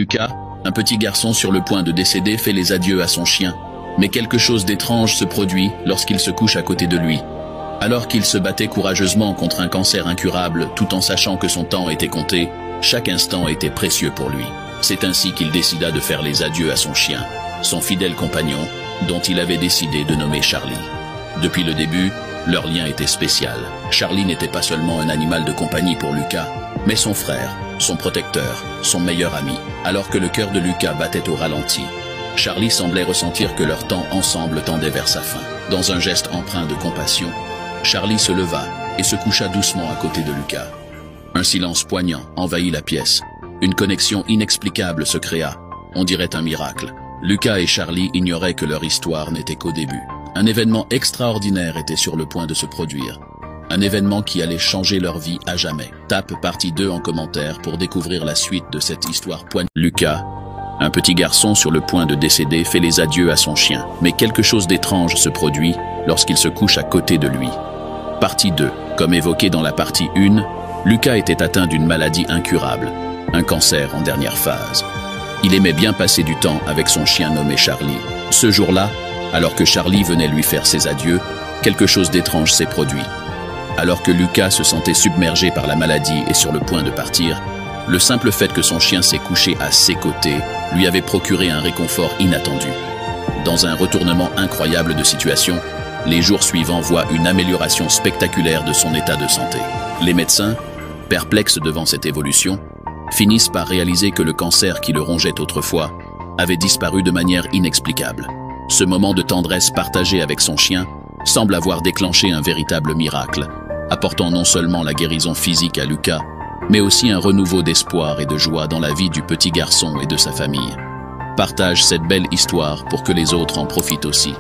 Lucas, un petit garçon sur le point de décéder, fait les adieux à son chien, mais quelque chose d'étrange se produit lorsqu'il se couche à côté de lui. Alors qu'il se battait courageusement contre un cancer incurable tout en sachant que son temps était compté, chaque instant était précieux pour lui. C'est ainsi qu'il décida de faire les adieux à son chien, son fidèle compagnon, dont il avait décidé de nommer Charlie. Depuis le début, leur lien était spécial. Charlie n'était pas seulement un animal de compagnie pour Lucas, mais son frère, son protecteur, son meilleur ami. Alors que le cœur de Lucas battait au ralenti, Charlie semblait ressentir que leur temps ensemble tendait vers sa fin. Dans un geste empreint de compassion, Charlie se leva et se coucha doucement à côté de Lucas. Un silence poignant envahit la pièce. Une connexion inexplicable se créa. On dirait un miracle. Lucas et Charlie ignoraient que leur histoire n'était qu'au début. Un événement extraordinaire était sur le point de se produire. Un événement qui allait changer leur vie à jamais. Tape partie 2 en commentaire pour découvrir la suite de cette histoire poignante. Lucas, un petit garçon sur le point de décéder, fait les adieux à son chien. Mais quelque chose d'étrange se produit lorsqu'il se couche à côté de lui. Partie 2. Comme évoqué dans la partie 1, Lucas était atteint d'une maladie incurable, un cancer en dernière phase. Il aimait bien passer du temps avec son chien nommé Charlie. Ce jour-là, alors que Charlie venait lui faire ses adieux, quelque chose d'étrange s'est produit. Alors que Lucas se sentait submergé par la maladie et sur le point de partir, le simple fait que son chien s'est couché à ses côtés lui avait procuré un réconfort inattendu. Dans un retournement incroyable de situation, les jours suivants voient une amélioration spectaculaire de son état de santé. Les médecins, perplexes devant cette évolution, finissent par réaliser que le cancer qui le rongeait autrefois avait disparu de manière inexplicable. Ce moment de tendresse partagé avec son chien semble avoir déclenché un véritable miracle, apportant non seulement la guérison physique à Lucas, mais aussi un renouveau d'espoir et de joie dans la vie du petit garçon et de sa famille. Partage cette belle histoire pour que les autres en profitent aussi.